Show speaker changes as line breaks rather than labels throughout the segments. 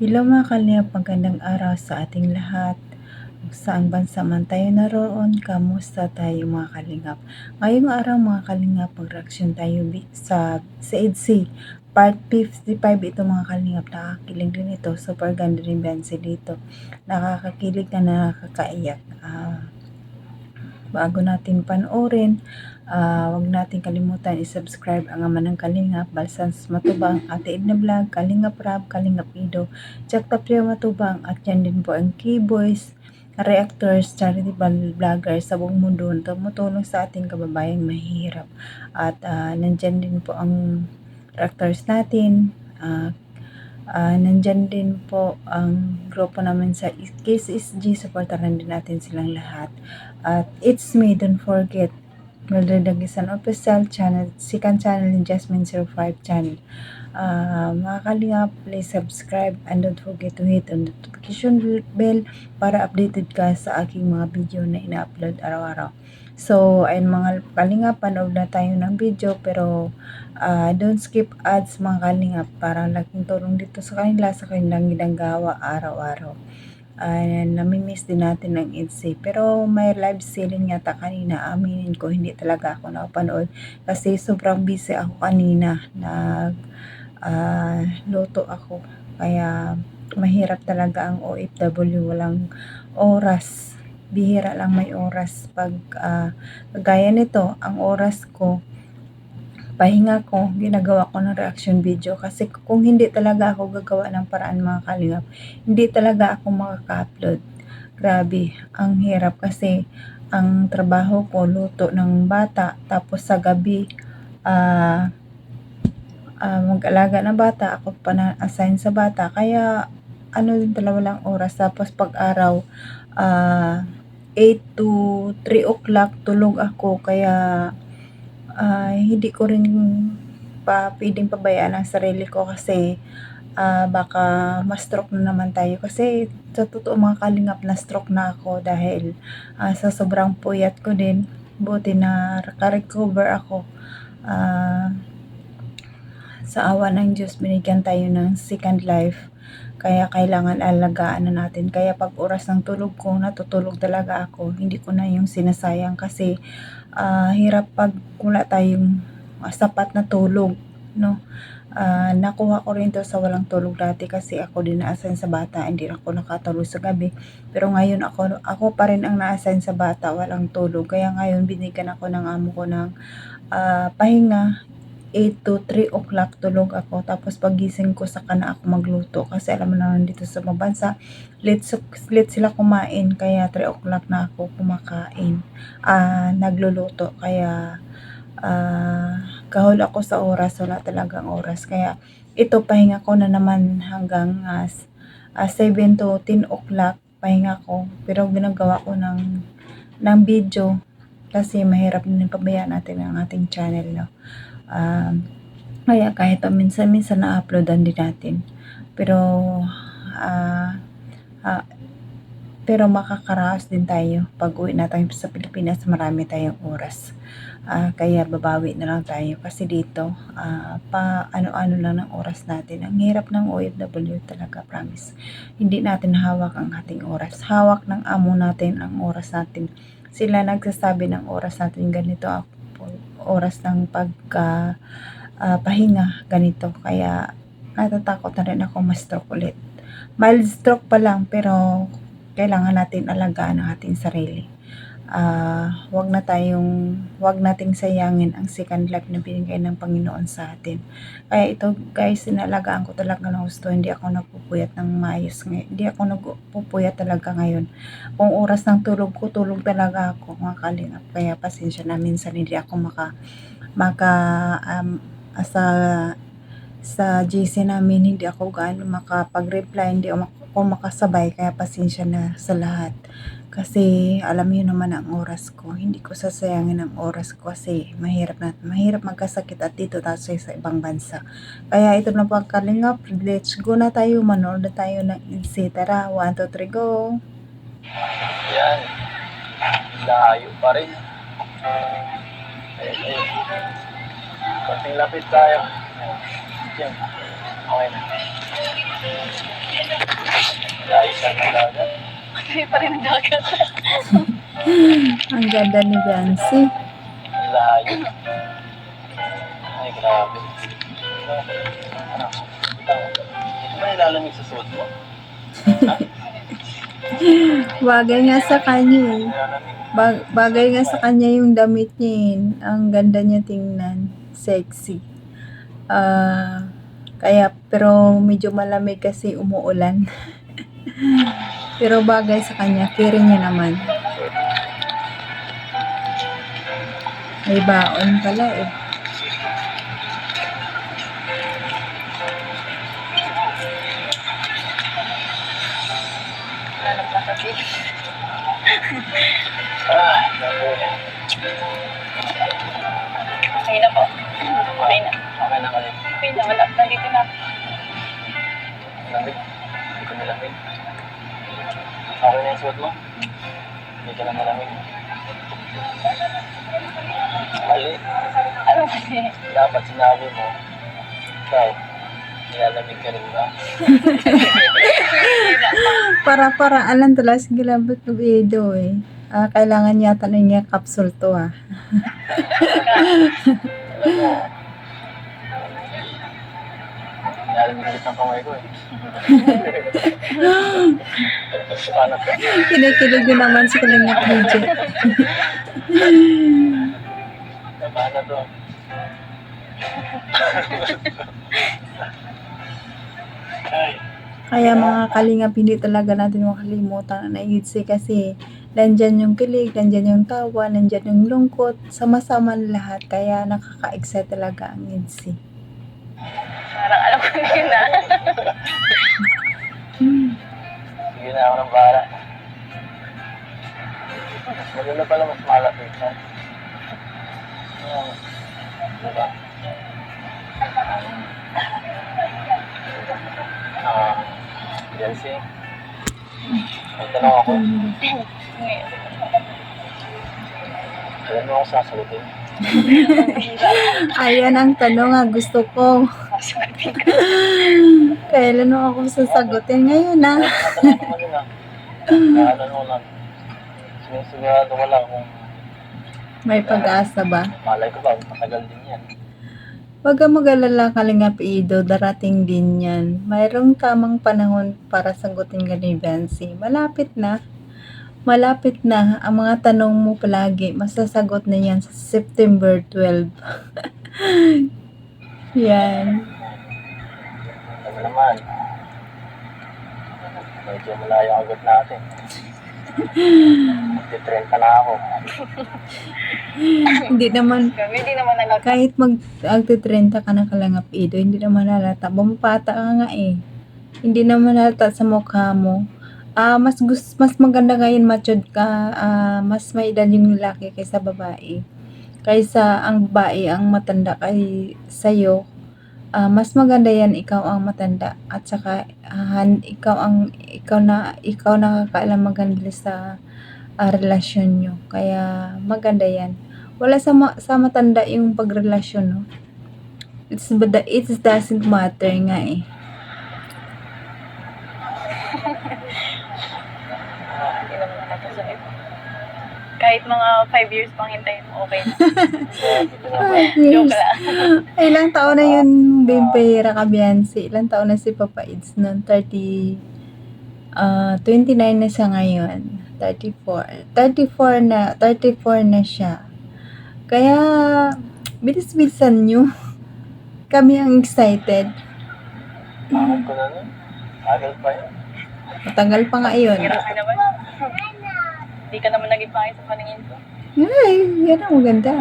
Hello mga kalingap, magandang araw sa ating lahat. Saan bansa man tayo naroon, kamusta tayo mga kalingap? Ngayong araw mga kalingap, mag-reaction tayo sa EDSA. Part 55 ito mga kalingap, nakakakilig din ito. Super ganda rin Beyonce dito. Nakakakilig na nakakaiyak. Bago natin panoorin, wag natin kalimutan i-subscribe ang Ama ng Kalingap, Balsans Matubang, Ate Edna Vlog, Kalingap Rab, Kalingap Ido, Jack Tapia Matubang, at yan din po ang K-Boys, reactors, charity vloggers sa buong mundo na tumutulong sa ating kababayang mahirap. At nandyan din po ang reactors natin, nandyan din po ang grupo namin sa KSSG, supportahan din natin silang lahat. At it's me, don't forget, Mildred Dagisan Official Channel, second channel ni Jasmine05 Channel. Mga kalingap, please subscribe and don't forget to hit on the notification bell para updated ka sa aking mga video na ina-upload araw-araw. So, ayun mga kalingap, panood na tayo ng video pero don't skip ads mga kalingap para laking tulong dito sa kanila sa kanilang ginagawa araw-araw. Namimiss din natin ng EDSA. Pero may live selling yata kanina. Aminin ko, hindi talaga ako nakapanood. Kasi sobrang busy ako kanina. Luto ako. Kaya mahirap talaga ang OFW. Walang oras. Bihira lang may oras. Pag gaya nito, ang oras ko, pahinga ko, ginagawa ko ng reaction video kasi kung hindi talaga ako gagawa ng paraan mga kalingap, hindi talaga ako makaka-upload. Grabe, ang hirap kasi ang trabaho ko, luto ng bata, tapos sa gabi, mag-alaga ng bata, ako pa na-assign sa bata, kaya ano din talaga walang oras, tapos pag araw, 8 to 3 o'clock tulog ako, kaya hindi ko rin pwedeng pabayaan ang sarili ko kasi baka ma-stroke na naman tayo. Kasi sa totoo mga kalingap, na-stroke na ako dahil sa sobrang puyat ko din. Buti na recover ako. Sa awa ng Diyos, binigyan tayo ng second life. Kaya kailangan alagaan na natin. Kaya pag oras ng tulog ko, natutulog talaga ako. Hindi ko na yung sinasayang kasi hirap pag wala tayong sapat na tulog, no? Nakuha ko rin to sa walang tulog dati kasi ako din na-assign sa bata, hindi ako nakatulog sa gabi. Pero ngayon ako pa rin ang na-assign sa bata, walang tulog. Kaya ngayon binigyan ako ng amo ko ng pahinga. 8 to 3 o'clock tulog ako, tapos pagising ko saka na ako magluto kasi alam mo naman dito sa mabansa late sila kumain, kaya 3 o'clock na ako kumakain, nagluluto, kaya kahol ako sa oras, wala talagang oras, kaya ito pahinga ko na naman hanggang 7 to 10 o'clock pahinga ko, pero ginagawa ko ng video kasi mahirap din pabayaan natin ang ating channel, no? Kaya kahit minsan-minsan na-uploadan din natin. Pero makakaraos din tayo pag uwi natin sa Pilipinas, marami tayong oras. Kaya babawi na lang tayo kasi dito ano-ano lang ng oras natin. Ang hirap ng OFW talaga, promise. Hindi natin hawak ang ating oras. Hawak ng amo natin ang oras natin. Sila nagsasabi ng oras natin ganito, oras ng pahinga ganito, kaya natatakot na rin ako ma-stroke ulit. Mild stroke pa lang pero kailangan natin alagaan ang ating sarili. Wag nating sayangin ang second life na binigay ng Panginoon sa atin. Kaya ito guys, inalagaan ko talaga ng gusto, hindi ako nagpupuyat ng maayos ngayon. Hindi ako nagpupuyat talaga ngayon. Kung oras ng tulog ko, tulog talaga ako mga kalingap. Kaya pasensya na, minsan hindi ako sa GC namin hindi ako gaano makapag-reply, hindi ako makasabay, kaya pasensya na sa lahat. Kasi alam niyo naman ang oras ko, hindi ko sasayangin ang oras ko kasi mahirap magkasakit at dito tayo sa ibang bansa. Kaya ito na po ang kalingap, let's go na tayo, manood na tayo ng EDSA. Tara, 1, 2, 3, go!
Yan, layo pa rin. Ayun. Konting lapit tayo. Yan. Okay na. Ayos na ng dagat.
Hindi pa rin ang dagat.
Ang ganda ni Biancy.
Ang layo. Ay, grabe. Ano? Ito ba nilalamig sa suot mo?
Bagay nga sa kanya eh.
Nilalamig.
Bagay nga sa kanya yung damit niya eh. Ang ganda niya tingnan. Sexy. Kaya, pero medyo malamig kasi umuulan. Pero bagay sa kanya, carry niya naman. May baon pala eh.
Hanap na sa pig.
Grabe.
Okay na po. Okay na.
Okay na kalit.
Okay na. Wala. Nandito na.
Lamig. Hindi ko nilamig. Okay na yung suot mo? Hindi ka na malamig. Mali.
Ano kasi?
Dapat sinabi mo, ikaw, nilalamig ka rin ba?
Para-paraan lang talaga sa gilabot ng video eh. Kailangan yata na niya capsule to ah.
Alam mo, nilalamig ulit ang kamay ko eh. Paano ka?
Kinikilig ko naman si Kalingap DJ.
Paano to? Ay,
Kaya mga Kalingap, hindi talaga natin makalimutan ang IDC kasi nandyan yung kilig, nandyan yung tawa, nandyan yung lungkot, sama-sama lahat. Kaya nakaka-excite talaga ang IDC.
Parang alam ko na yun ah.
sige na ako ng bahala. Maganda pala mas malapit ha. Diba? Jelsi, may tanong ako. Alam mo ako sasagutin.
Ayan ang tanong nga gusto ko. Kailan mo ako sasagutin ngayon ah?
Tatanong ko yun ah. Naalan mo lang. Sinisigurado ko lang kung
May pag-asa ba?
malay ko ba, matagal din yan.
Huwag kang mag-alala, Kalingap Ido, darating din yan. Mayroong tamang panahon para sagutin ka ni Biancy. Malapit na. Malapit na. Ang mga tanong mo palagi, masasagot na yan sa September 12. Yan.
Ano naman, medyo malayo ang agad natin. Magti-30 na ako.
Hindi naman,
Kami hindi naman nag-
kahit mag-30 ka na, Kalingap Ido, hindi naman halata. Bumapata ka nga eh. Hindi naman halata sa mukha mo. Mas maganda ngayon matured ka, mas may edad yung lalaki kaysa babae. Kaysa ang babae ang matanda kay sa'yo, mas maganda yan ikaw ang matanda at saka ikaw nakakaalam maganda sa relasyon nyo. Kaya maganda yan. Wala sa matanda yung pagrelasyon, no? It doesn't matter nga eh.
Hindi naman nakakasunod. Kahit mga 5 years pang hintayin mo, okay na.
Dito na ba?
Joke lang.
Ay, ilang taon na yun, Bimpera Kabiansi? Ilang taon na si Papa Ids noon? 29 na siya ngayon. 34 na siya. Kaya, bilis-bilisan nyo. Kami ang excited.
Bakit ko na nun? Agal pa yun.
Matagal pa nga yun.
Hirap ka naman. Hindi ka naman naging pangit sa paningin ko.
Ay, yan ang maganda.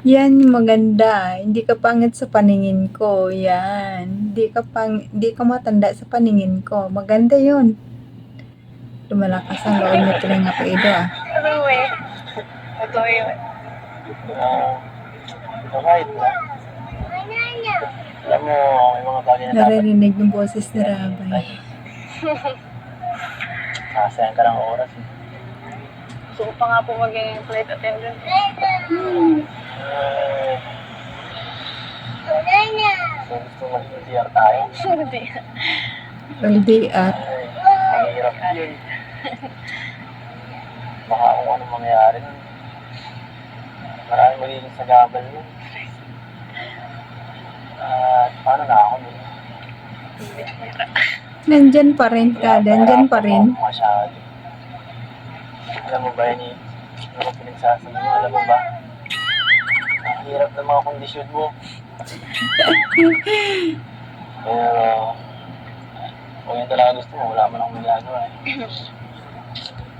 Yan yung maganda. Hindi ka pangit sa paningin ko. Yan. Hindi ka matanda sa paningin ko. Maganda yun. Lumalakas ang loob ni Kalingap Ido ah.
Ano eh? Ito yun.
Kahit na. Alam mo, may mga bagay na dapat.
Naririnig yung boses ni Rabay.
Nasayang ka ng oras.
Gusto ko pa nga po maging flight attendant.
So, gusto mo, LDR tayo.
Hindi.
LDR.
Ay, mahirap yun. Baka kung ano mangyari nun. Maraming magiging sagabal nun. At paano na ako nun?
Nandyan pa rin ka, nandyan pa rin.
Masyado. Alam mo ba yun eh? Ano ko pinagsasabi mo? Alam mo ba? Ang hirap ng mga kondisyon mo. Pero, kung yun talaga gusto mo, wala man akong magagawa eh.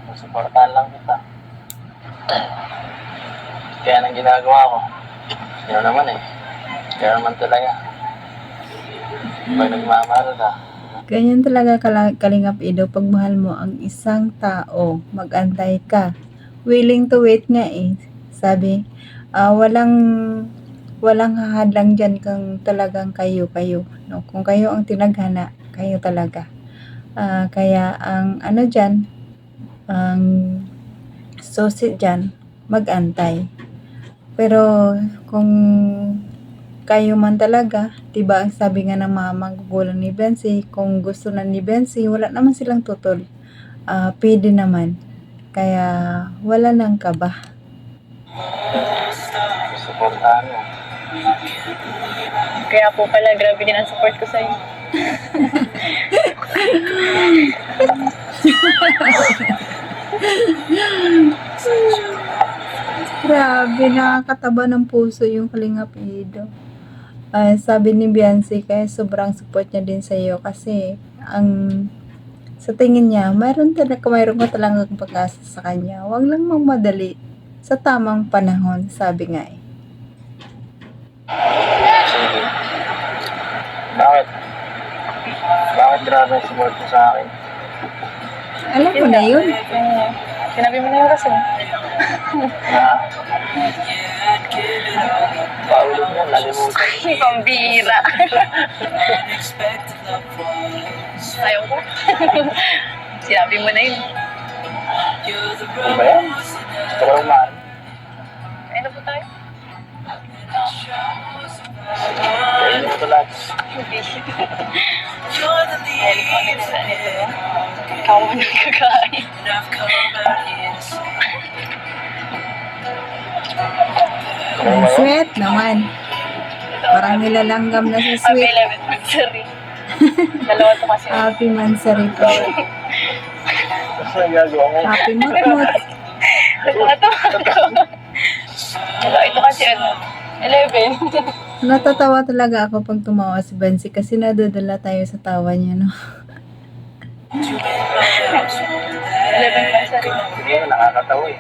Magsuportahan lang kita. Kaya nang ginagawa ko, yun naman eh. Kaya naman talaga. Pag nagmamahal ka,
Ganyan talaga Kalingap Ido, pag mahal mo ang isang tao, mag-antay ka. Willing to wait nga eh. Sabi, walang hahadlang dyan kung talagang kayo. No? Kung kayo ang tinaghana, kayo talaga. Kaya ang ano dyan, ang susi dyan, mag-antay. Pero kung kayo man talaga, diba ang sabi nga ng mga magugulang ni Bensi, kung gusto na ni Bensi, wala naman silang tutol. Pwede naman. Kaya wala nang kaba.
suportahan mo.
Kaya po pala, grabe din ang support ko sa'yo.
Grabe, nakakataba ng puso yung Kalingap Ido. Sabi ni Beyonce, kaya sobrang support niya din sa iyo kasi sa tingin niya, mayroon ka talagang pag-asa sa kanya. Huwag lang magmadali sa tamang panahon, sabi nga eh.
Sige. Bakit? Bakit grabe ang support mo sa akin?
Alam mo na yun.
Sinabi mo na yung rason.
Na? Paulit mo, nalimutan.
Pambira. Ayaw ko. Sinabi mo na yun.
Ano ba yan? Gusto ko lang mahal.
Ayun na po tayo.
Kainin mo ito lahat.
Ayun ko, ano sa nito ba? Ikaw mo nang kakain.
Ano ba yun?
Sweet naman. Parang nilalanggam na si
Happy
Sweet.
11th anniversary. Dalawa to kasi.
Happy Mansari po.
Ano ang gagawa mo?
Happy Mutmut.
Ito kasi ano, 11.
Natatawa talaga ako pag tumawa si Bensi kasi nadadala tayo sa tawa niya, no?
11th anniversary.
Sige, nakakatawa eh.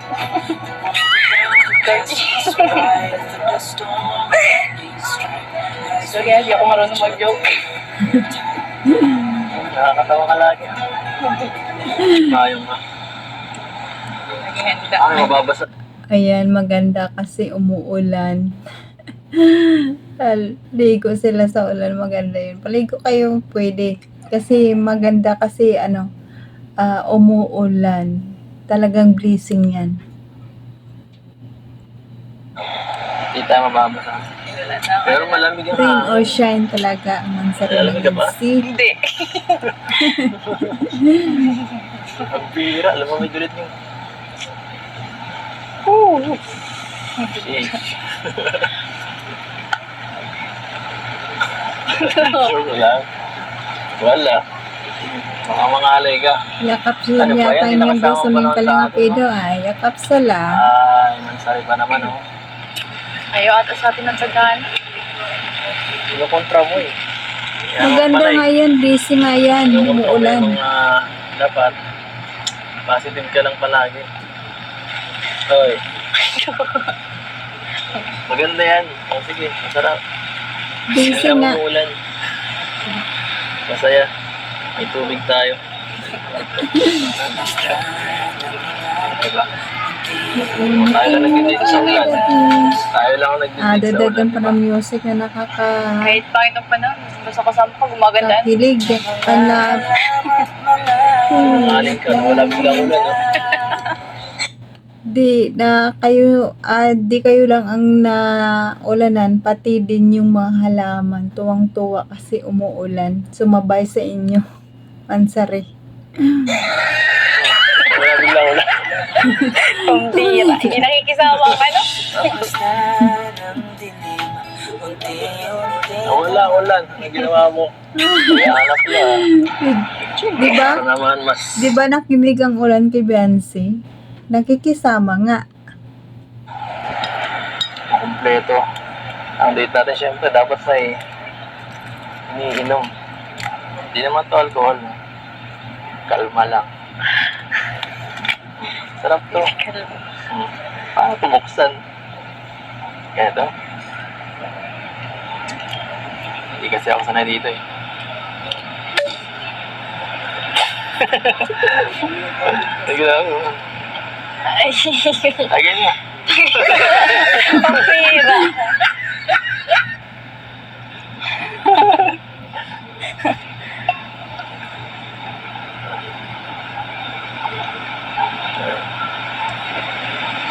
30. So kaya di ako marunong mag-joke.
Nakakatawa ka lagi. Mayong ka.
Naging handa.
Ano, mababasa.
Ayan, maganda kasi umuulan. Ligo sila sa ulan, maganda yun. Paligo kayo, pwede. Kasi maganda kasi umuulan. Talagang blessing yan.
Hindi tayo mababasa.
Wala na ako.
Pero malamig ang
Rain or
hangin.
shine talaga ang Mansari
Alam ka ba?
Sea.
Hindi.
Ang bira, alam mo may dulit yung... Shake. Sure lang. Wala. Mga alay ka.
Yakap sila
Ano ba yan?
yata
Hindi
yung
nakasama
gusto
pa
ng
naman sa
Kalingap
atin,
Ido ay. Yakap sila.
Ay, mansari pa naman oh.
Ayaw ata sa atin ng sagana.
Kinukontra mo eh. Kaya
Maganda
pala eh.
nga yan, busy nga yan,
Kinukontra mo
umuulan.
yung dapat positive ka lang palagi. Hoy. Maganda yan. O sige, masarap.
Busy
Kaya
nga.
umuulan. Masaya. May tubig tayo. Diba? Tayo lang nagdidito sa ulan. Tayo lang ang nagdidito sa ulan.
Dadagan pa
Diba?
ng music na
Kahit pangit ang panahon, basta kasama ko, gumagandaan.
nakakakilig.
Aling ka, wala biglang ulan. No?
di kayo lang ang naulanan, pati din yung mga halaman. Tuwang-tuwa kasi umuulan. Sumabay sa inyo. Pansari.
Wala biglang ulan.
Pambira. Hindi nakikisama ka, no?
Wala ulan. Ang ginawa mo. Ihanap na.
Di ba?
Ito naman mas...
Di ba nakinig ang ulan kay Beyonce? Nakikisama nga.
Kompleto. Ang date natin syempre dapat sa iniinom. Hindi naman to alcohol. Kalma lang. Sarap to. Paano tumuksan? Kaya to? Hindi kasi ako sanay dito eh. Sige lang.
Ay,
Tagay niya.
pambira.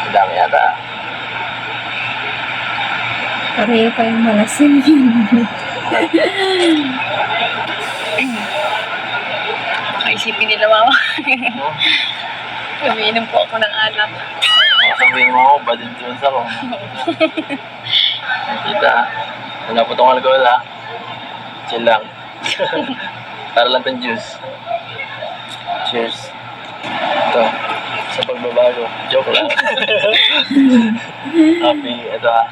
Ang dami yata.
Pareho kayong malasing.
Isipin nila, mama. Umiinom po ako ng alak.
Sabihin mo ako, badin Jones ako. Tita, wala po itong alcohol ha. Chill lang. Para lang itong juice. Cheers. Ito, sa pagbabago. Joke lang. Happy, ito ha.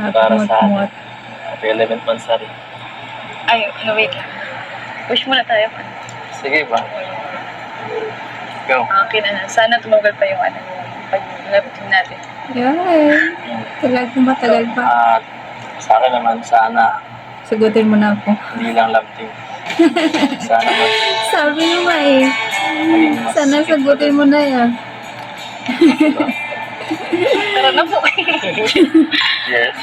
Para sa atin.
Mot-mot.
Happy 11th Mansari.
Ay, no, wait lang. Push muna tayo.
Sige ba? Go.
Akin, sana tumagal pa yung pag-laptop natin.
Yay! Talagang matagal pa.
At sa akin naman, sana
Sagutin mo na ako.
hindi lang love team. Sana mas
Sabi mo nga eh.
maging mas
Sana sagutin mo na yan.
Tara na po.
Yes.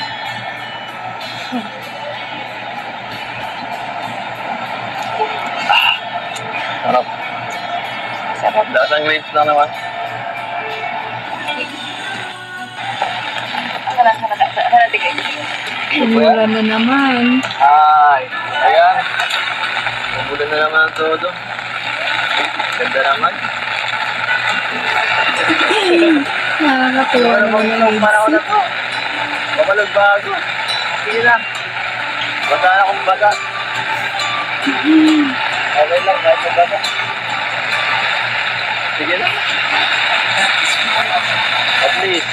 Sarap.
Sarap.
Lasang grapes lang naman.
Sana tigay.
Umulan na naman.
Ay, ayan. Umulan na naman ang todo. Ganda naman.
Nakakatuwa naman yung
Panahon na
leads.
to. Babalagbago. Sige lang. Basa na kung basa. Okay lang, kahit kung basa. Sige lang. At least.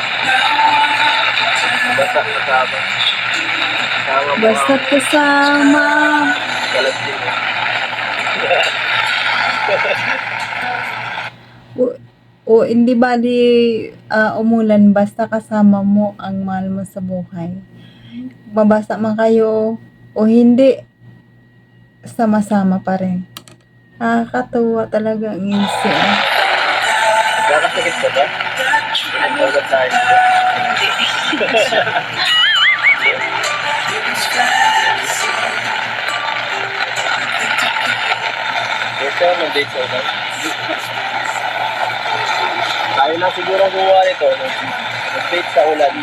Basa kasama. Kasama mo
Basta't kasama.
kalat din.
Hindi bali umulan basta kasama mo ang mahal mo sa buhay. Mabasa man kayo o hindi, sama-sama pa rin. Nakakatuwa talaga ang insi.
Nakakasakit ka ba? Nagkagat tayo. Ito, mag-date sa ulan. Tayo lang siguro ang gumawa nito. Mag-date sa ulan.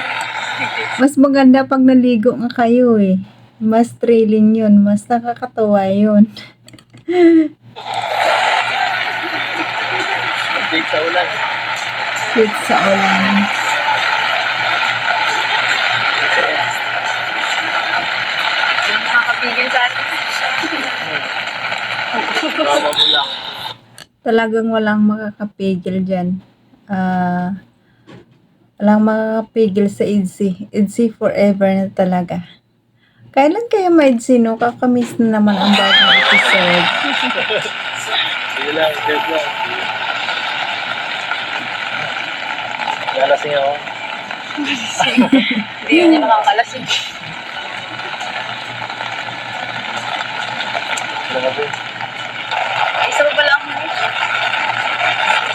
Mas maganda pag naligo nga kayo eh. Mas thrilling yun. Mas nakakatuwa yun.
Mag-date sa ulan.
Cute sa ulan.
Yung makakapigil sa atin.
Tama mo lang.
Talagang walang makakapigil dyan. Walang makakapigil sa IDSI. IDSI forever na talaga. Kailan kaya ma-IDSI, no? Kakamiss na naman ang bagong episode.
Sige lang, date lang. Nalasing ako.
Hindi yun yung nakakalasing.
Ano ka ba?
Isa pa pala ako.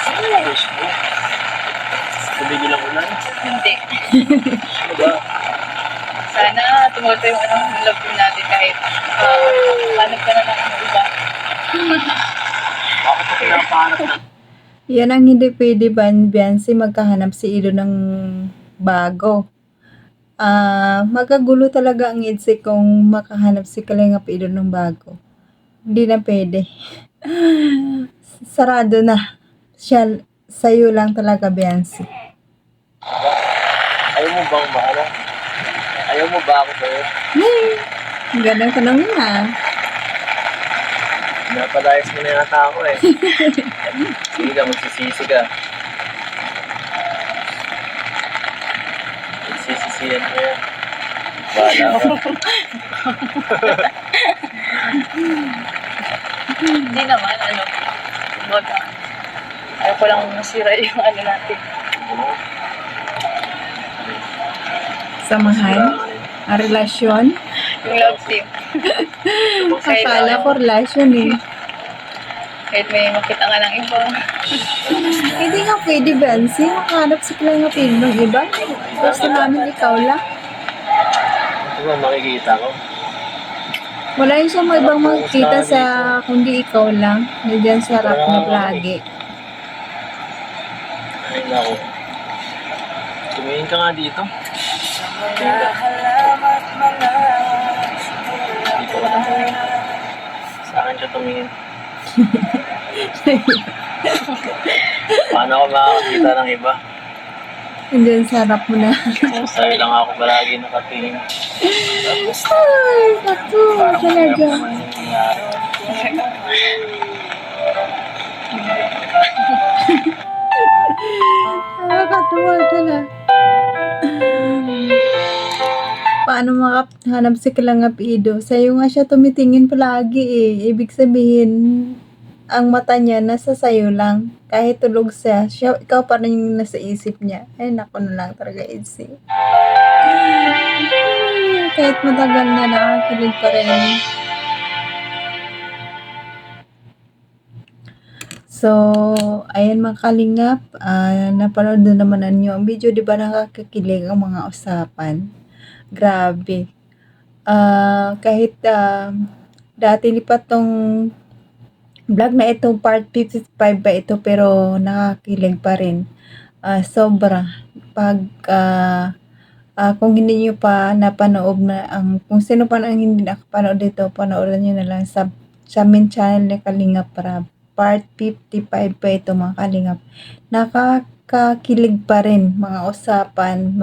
Ano wish mo? Tumigil ang ulan?
Hindi.
Ano ba?
Sana tumuto yung love team natin kahit hanap ka na ng iba.
Bakit ko pinapahanap na?
Yan ang hindi pwede, Biancy, magkahanap si Ido ng bago. Magagulo talaga ang EDSI kung makahanap si Kalingap Ido ng bago. Hindi na pwede. Sarado na. Sa'yo lang talaga, Biancy.
Ayaw mo bang maano? Ayaw mo ba ako sa'yo?
Ang gandang tanong na.
Napalayas mo na yata ako eh. Sige ka, magsisisi ka. Magsisisiyan mo yan. Bahala ka.
Hindi naman, baga, ayaw ko lang masira yung natin.
Oo.
Samahan. Ang relasyon.
Yung love team.
Akala ko relasyon eh.
Kahit may makita nga ng iba.
Hindi nga pwede, Biancy. Makahanap si Kalingap Ido ng iba. Gusto namin ikaw lang.
Ito ba makikita ko?
Wala yung siyang ibang makikita sa kundi ikaw lang. Nandiyan sa harap na lagi.
Ay, naku. Tumingin ka nga dito. Dito ka lang tumingin. Sa akin siya tumingin. Paano ako makakakita ng iba?
Nandiyan sa harap mo na.
Sa'yo lang ako palagi nakatingin.
Ay, naku, talaga.
Naman yung nangyari.
Nakakatuwa talaga. Paano makahanap si Kalingap Ido? Sa'yo nga siya tumitingin palagi eh. Ibig sabihin, ang mata niya nasa sayo lang. Kahit tulog siya, ikaw pa rin yung nasa isip niya. Ay, naku na lang talaga, Edsy. Kahit matagal na, nakakilig pa rin. So, ayan mga kalingap, napanood na naman ninyo ang video, di ba nakakakilig ang mga usapan? Grabe. Kahit dati pa tong vlog na ito, part 55 ba ito, pero nakakilig pa rin. Sobra. Kung hindi nyo pa napanood kung sino pa ang hindi nakapanood dito, panoorin nyo na lang sa main channel ni Kalingap Rab. Part 55 pa ito mga kalingap. Nakakakilig pa rin mga usapan,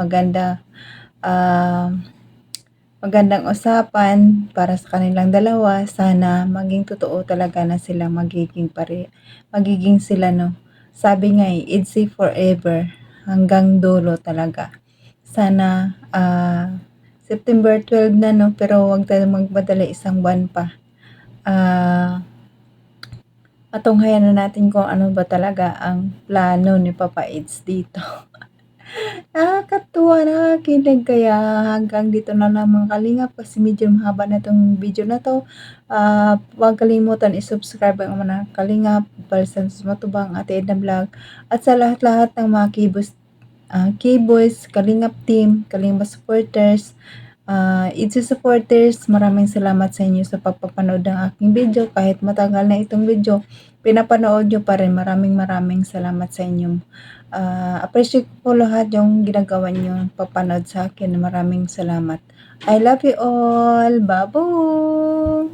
magandang usapan para sa kanilang dalawa. Sana maging totoo talaga na sila magiging sila, no. Sabi nga Edsy forever, hanggang dulo talaga. Sana September 12 na, no, pero wag tayo magmadali, isang buwan pa. Matunghayan na natin kung ano ba talaga ang plano ni Papa Eds dito. Nakakatuwa, nakakilig, kaya hanggang dito na lang mga kalingap kasi medyo mahaba na itong video na to. Huwag kalimutan i-subscribe ang mga kalingap, Balsan Matubang, Ate Edna Vlog, at sa lahat-lahat ng mga K-Boys, Kalingap Team, Kalingap Supporters, Edsy supporters, maraming salamat sa inyo sa pagpapanood ng aking video. Kahit matagal na itong video, pinapanood nyo pa rin. Maraming salamat sa inyo. Appreciate ko lahat yung ginagawa nyo papanood sa akin. Maraming salamat. I love you all. Babo!